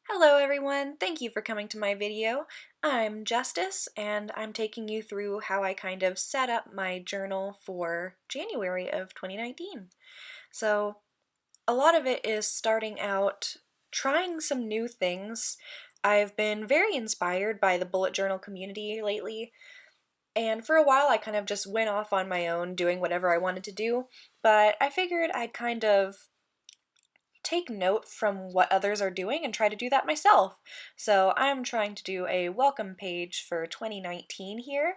Hello everyone, thank you for coming to my video. I'm Justice and I'm taking you through how I kind of set up my journal for January of 2019. So a lot of it is starting out trying some new things. I've been very inspired by the bullet journal community lately, and for a while I kind of just went off on my own doing whatever I wanted to do, but I figured I'd kind of take note from what others are doing and try to do that myself. So I'm trying to do a welcome page for 2019 here.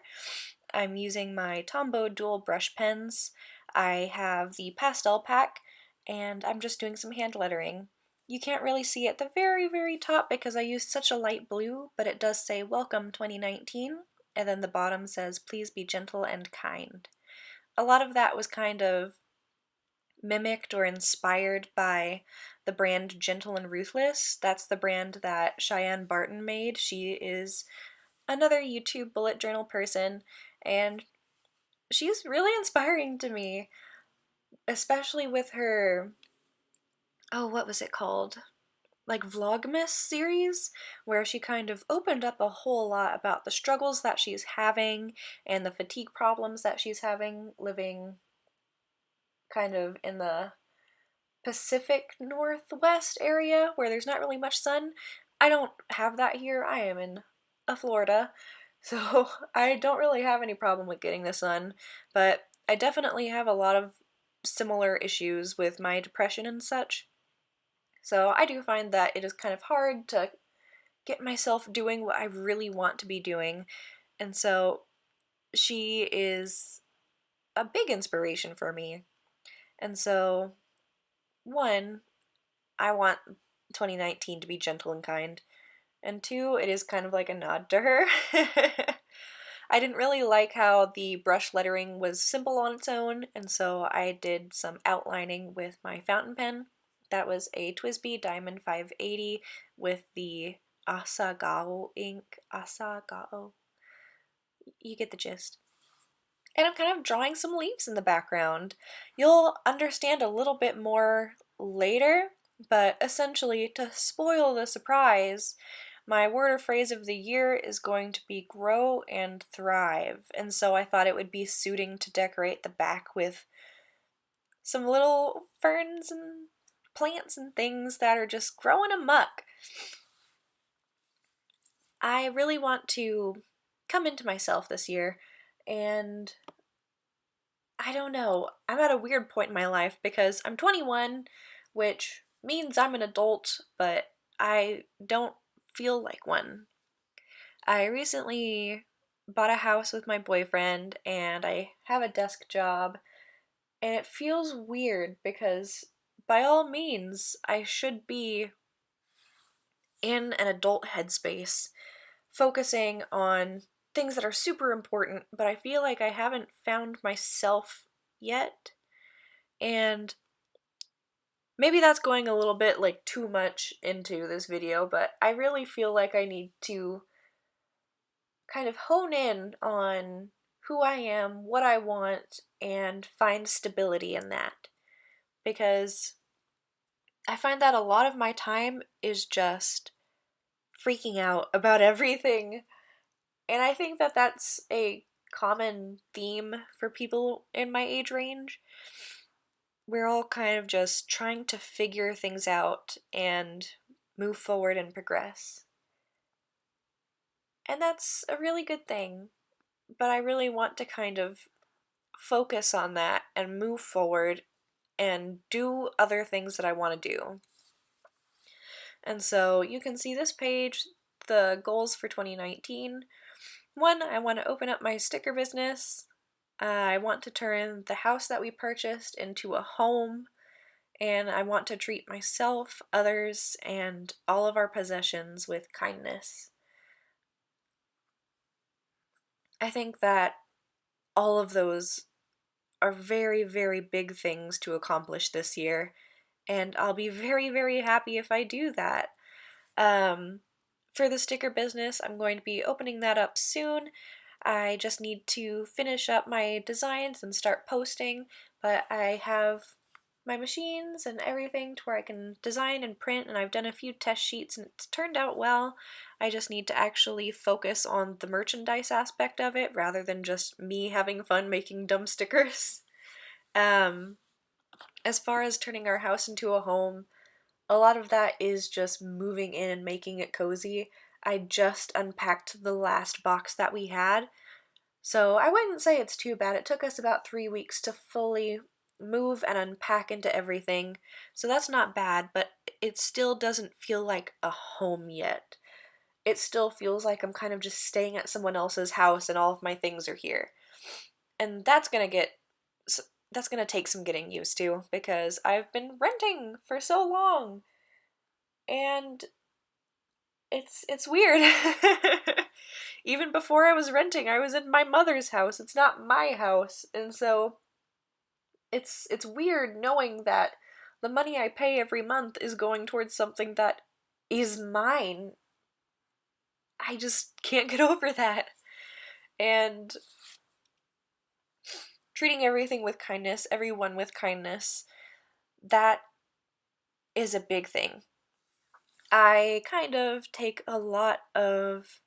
I'm using my Tombow dual brush pens. I have the pastel pack, and I'm just doing some hand lettering. You can't really see at the very top because I used such a light blue, but it does say Welcome 2019, and then the bottom says Please be gentle and kind. A lot of that was kind of mimicked or inspired by the brand Gentle and Ruthless. That's the brand that Cheyenne Barton made. She is another YouTube bullet journal person, and she's really inspiring to me, especially with her, oh, what was it called? Like Vlogmas series, where she kind of opened up a whole lot about the struggles that she's having and the fatigue problems that she's having living kind of in the Pacific Northwest area where there's not really much sun. I don't have that here. I am in Florida, so I don't really have any problem with getting the sun, but I definitely have a lot of similar issues with my depression and such. So I do find that it is kind of hard to get myself doing what I really want to be doing, and so she is a big inspiration for me. And so, one, I want 2019 to be gentle and kind. And two, it is kind of like a nod to her. I didn't really like how the brush lettering was simple on its own, and so I did some outlining with my fountain pen. That was a TWSBI Diamond 580 with the Asagao ink. Asagao. You get the gist. And I'm kind of drawing some leaves in the background. You'll understand a little bit more later, but essentially, to spoil the surprise, my word or phrase of the year is going to be grow and thrive. And so I thought it would be suiting to decorate the back with some little ferns and plants and things that are just growing amok. I really want to come into myself this year, and I don't know. I'm at a weird point in my life because I'm 21, which means I'm an adult, but I don't feel like one. I recently bought a house with my boyfriend and I have a desk job, and it feels weird because by all means I should be in an adult headspace focusing on things that are super important, but I feel like I haven't found myself yet. And maybe that's going a little bit like too much into this video, but I really feel like I need to kind of hone in on who I am, what I want, and find stability in that. Because I find that a lot of my time is just freaking out about everything. And I think that that's a common theme for people in my age range. We're all kind of just trying to figure things out and move forward and progress. And that's a really good thing, but I really want to kind of focus on that and move forward and do other things that I want to do. And so you can see this page, the goals for 2019. One, I want to open up my sticker business. I want to turn the house that we purchased into a home, and I want to treat myself, others, and all of our possessions with kindness. I think that all of those are very big things to accomplish this year, and I'll be very happy if I do that. For the sticker business, I'm going to be opening that up soon. I just need to finish up my designs and start posting, but I have my machines and everything to where I can design and print, and I've done a few test sheets and it's turned out well. I just need to actually focus on the merchandise aspect of it rather than just me having fun making dumb stickers. Um, as far as turning our house into a home, a lot of that is just moving in and making it cozy. I just unpacked the last box that we had, so I wouldn't say it's too bad. It took us about 3 weeks to fully move and unpack into everything, so that's not bad, but it still doesn't feel like a home yet. It still feels like I'm kind of just staying at someone else's house and all of my things are here. And that's gonna take some getting used to because I've been renting for so long and it's weird. Even before I was renting, I was in my mother's house. It's not my house. And so it's weird knowing that the money I pay every month is going towards something that is mine. I just can't get over that. And treating everything with kindness, everyone with kindness, that is a big thing. I kind of take a lot of,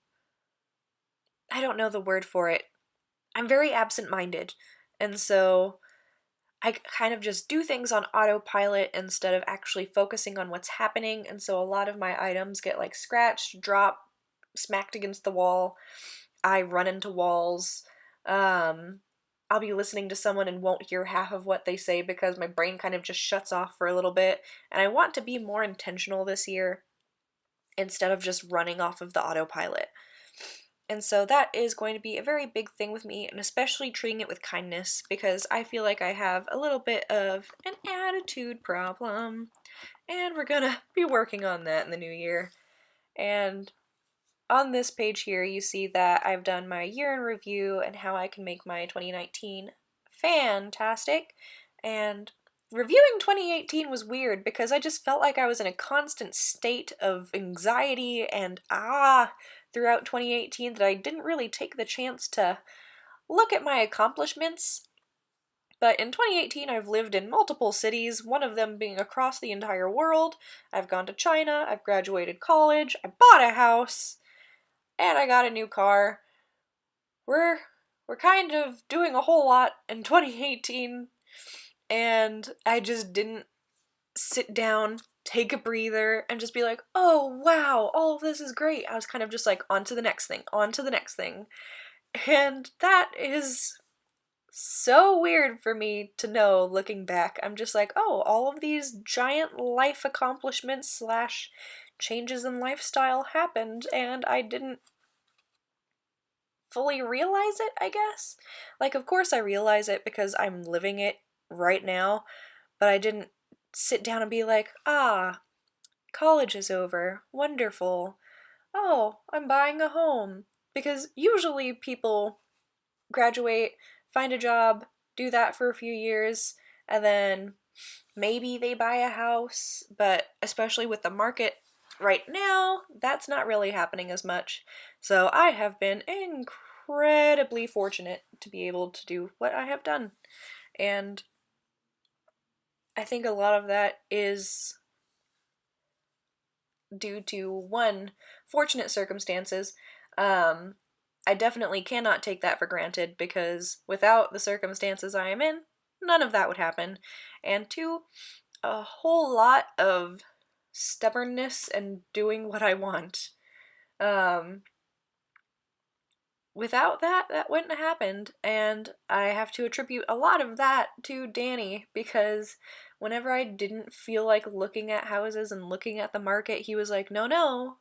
I don't know the word for it. I'm very absent-minded. And so I kind of just do things on autopilot instead of actually focusing on what's happening, and so a lot of my items get like scratched, dropped, smacked against the wall. I run into walls. I'll be listening to someone and won't hear half of what they say because my brain kind of just shuts off for a little bit, and I want to be more intentional this year instead of just running off of the autopilot. And so that is going to be a very big thing with me, and especially treating it with kindness, because I feel like I have a little bit of an attitude problem, and we're gonna be working on that in the new year. And on this page here, you see that I've done my year in review and how I can make my 2019 fantastic. And reviewing 2018 was weird because I just felt like I was in a constant state of anxiety and throughout 2018 that I didn't really take the chance to look at my accomplishments. But in 2018, I've lived in multiple cities, one of them being across the entire world. I've gone to China, I've graduated college, I bought a house, and I got a new car. We're kind of doing a whole lot in 2018, and I just didn't sit down, take a breather, and just be like, oh wow, all of this is great. I was kind of just like, on to the next thing, on to the next thing. And that is so weird for me to know looking back. I'm just like, oh, all of these giant life accomplishments slash changes in lifestyle happened, and I didn't fully realize it, I guess. Like, of course I realize it because I'm living it right now, but I didn't sit down and be like, college is over, wonderful. Oh, I'm buying a home. Because usually people graduate, find a job, do that for a few years, and then maybe they buy a house, but especially with the market right now, that's not really happening as much. So I have been incredibly fortunate to be able to do what I have done. And I think a lot of that is due to, one, fortunate circumstances. I definitely cannot take that for granted because without the circumstances I am in, none of that would happen. And two, a whole lot of stubbornness and doing what I want. Without that, that wouldn't have happened, and I have to attribute a lot of that to Danny, because whenever I didn't feel like looking at houses and looking at the market, he was like, no,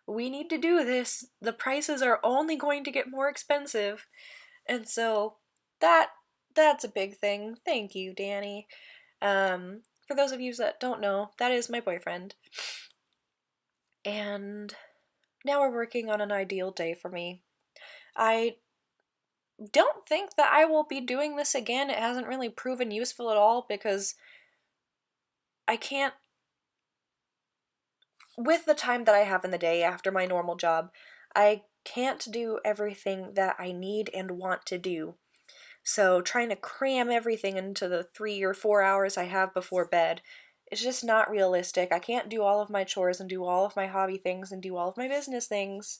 we need to do this. The prices are only going to get more expensive. And so that's a big thing. Thank you, Danny. For those of you that don't know, that is my boyfriend. And now we're working on an ideal day for me. I don't think that I will be doing this again. It hasn't really proven useful at all because I can't, with the time that I have in the day after my normal job, I can't do everything that I need and want to do. So trying to cram everything into the 3 or 4 hours I have before bed is just not realistic. I can't do all of my chores and do all of my hobby things and do all of my business things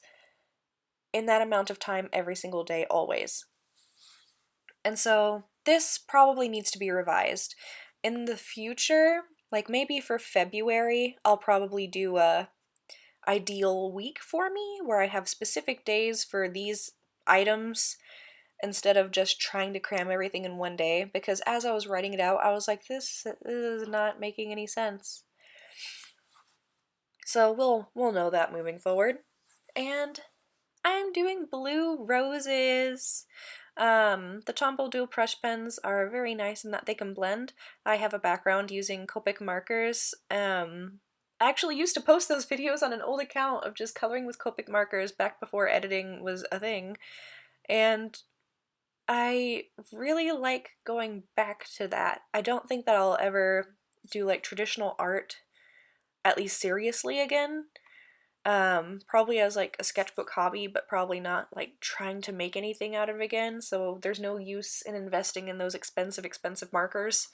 in that amount of time every single day, always. And so this probably needs to be revised. In the future, like maybe for February, I'll probably do a ideal week for me where I have specific days for these items instead of just trying to cram everything in one day, because as I was writing it out, I was like, this is not making any sense. So we'll know that moving forward. And I'm doing blue roses. The Tombow dual brush pens are very nice in that they can blend. I have a background using Copic markers. I actually used to post those videos on an old account of just coloring with Copic markers back before editing was a thing. And I really like going back to that. I don't think that I'll ever do like traditional art, at least seriously again. Probably as like a sketchbook hobby, but probably not like trying to make anything out of it again, so there's no use in investing in those expensive markers.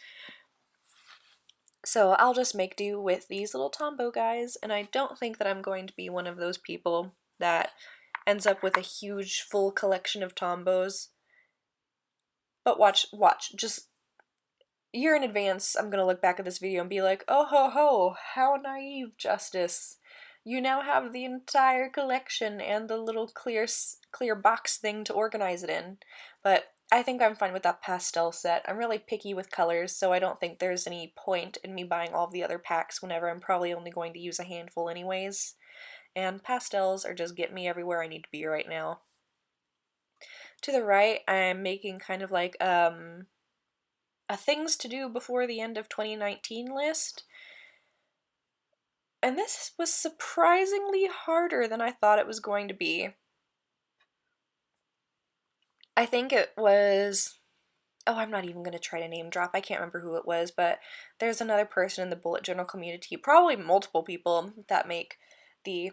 So I'll just make do with these little Tombow guys, and I don't think that I'm going to be one of those people that ends up with a huge full collection of Tombows. But watch, just a year in advance, I'm gonna look back at this video and be like, oh ho ho, how naive, Justice. You now have the entire collection and the little clear box thing to organize it in. But I think I'm fine with that pastel set. I'm really picky with colors, so I don't think there's any point in me buying all of the other packs whenever I'm probably only going to use a handful anyways. And pastels are just getting me everywhere I need to be right now. To the right, I'm making kind of like a things to do before the end of 2019 list. And this was surprisingly harder than I thought it was going to be. I think it was, oh, I'm not even going to try to name drop. I can't remember who it was, but there's another person in the bullet journal community, probably multiple people, that make the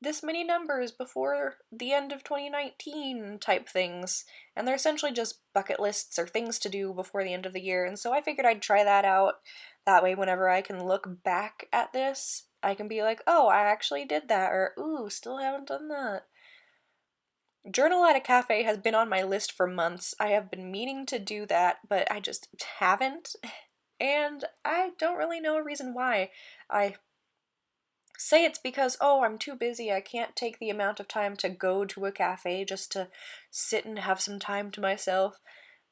this many numbers before the end of 2019 type things. And they're essentially just bucket lists or things to do before the end of the year. And so I figured I'd try that out. That way, whenever I can look back at this, I can be like, oh, I actually did that, or ooh, still haven't done that. Journal at a Cafe has been on my list for months. I have been meaning to do that, but I just haven't. And I don't really know a reason why. I say it's because, oh, I'm too busy, I can't take the amount of time to go to a cafe just to sit and have some time to myself.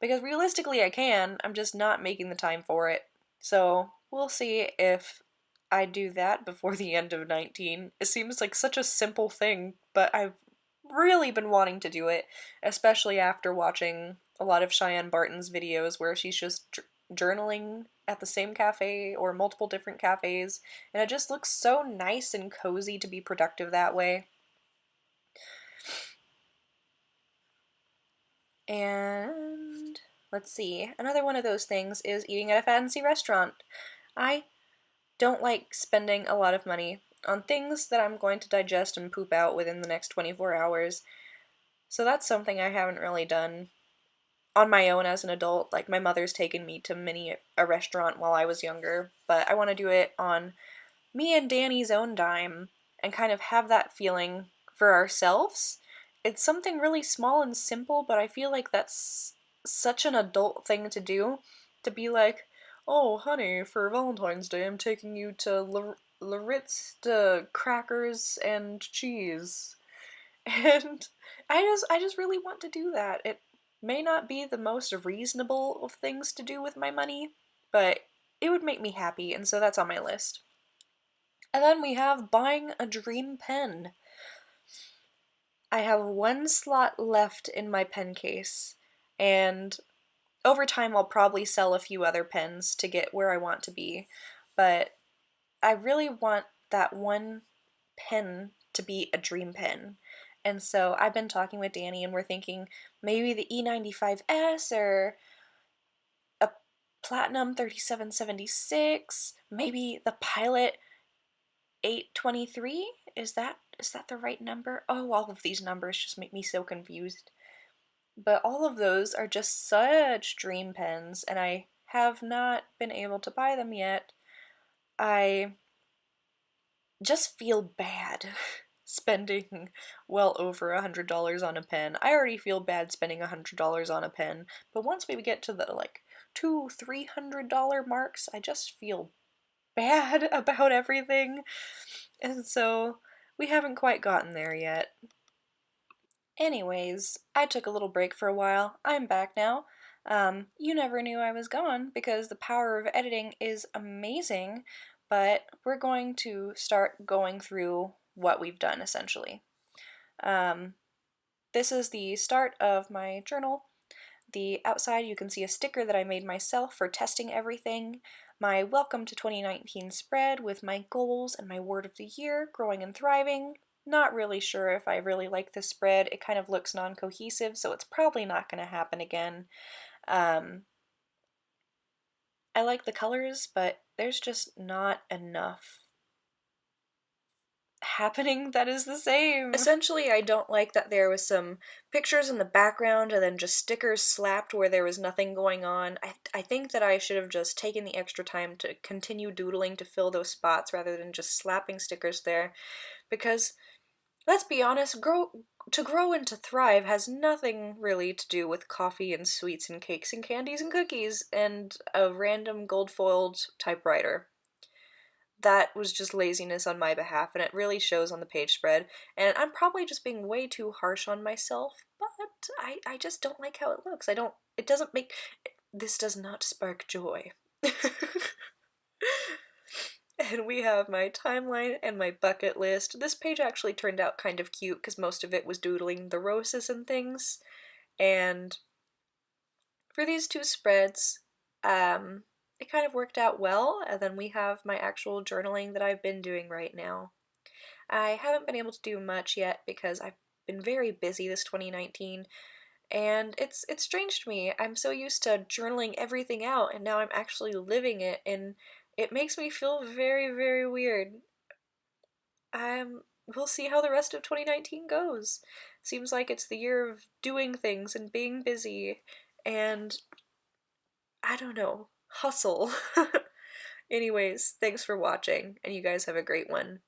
Because realistically I can, I'm just not making the time for it. So we'll see if I do that before the end of 19. It seems like such a simple thing, but I've really been wanting to do it, especially after watching a lot of Cheyenne Barton's videos where she's just journaling at the same cafe or multiple different cafes, and it just looks so nice and cozy to be productive that way. And let's see, another one of those things is eating at a fancy restaurant. I don't like spending a lot of money on things that I'm going to digest and poop out within the next 24 hours. So that's something I haven't really done on my own as an adult. Like, my mother's taken me to many a restaurant while I was younger, but I want to do it on me and Danny's own dime and kind of have that feeling for ourselves. It's something really small and simple, but I feel like that's such an adult thing to do, to be like, oh, honey, for Valentine's Day, I'm taking you to Laritz crackers and cheese. And I just really want to do that. It may not be the most reasonable of things to do with my money, but it would make me happy, and so that's on my list. And then we have buying a dream pen. I have one slot left in my pen case, and over time I'll probably sell a few other pens to get where I want to be, but I really want that one pen to be a dream pen. And so I've been talking with Danny, and we're thinking maybe the E95S or a Platinum 3776, maybe the Pilot 823? Is that the right number? Oh, all of these numbers just make me so confused. But all of those are just such dream pens, and I have not been able to buy them yet. I just feel bad spending well over $100 on a pen. I already feel bad spending $100 on a pen, but once we get to the like $200-300 marks, I just feel bad about everything. And so we haven't quite gotten there yet. Anyways, I took a little break for a while. I'm back now. You never knew I was gone because the power of editing is amazing, but we're going to start going through what we've done essentially. Um, this is the start of my journal. The outside you can see a sticker that I made myself for testing everything, my welcome to 2019 spread with my goals and my word of the year, growing and thriving. Not really sure if I really like this spread. It kind of looks non-cohesive, so it's probably not going to happen again. I like the colors, but there's just not enough happening that is the same. Essentially, I don't like that there was some pictures in the background and then just stickers slapped where there was nothing going on. I think that I should have just taken the extra time to continue doodling to fill those spots rather than just slapping stickers there, because let's be honest, to grow and to thrive has nothing really to do with coffee and sweets and cakes and candies and cookies and a random gold-foiled typewriter. That was just laziness on my behalf, and it really shows on the page spread. And I'm probably just being way too harsh on myself, but I just don't like how it looks. It doesn't make, this does not spark joy. And we have my timeline and my bucket list. This page actually turned out kind of cute because most of it was doodling the roses and things. And for these two spreads, it kind of worked out well. And then we have my actual journaling that I've been doing right now. I haven't been able to do much yet because I've been very busy this 2019, and it's strange to me. I'm so used to journaling everything out, and now I'm actually living it, and it makes me feel very, very weird. We'll see how the rest of 2019 goes. Seems like it's the year of doing things and being busy, and I don't know, hustle. Anyways, thanks for watching, and you guys have a great one.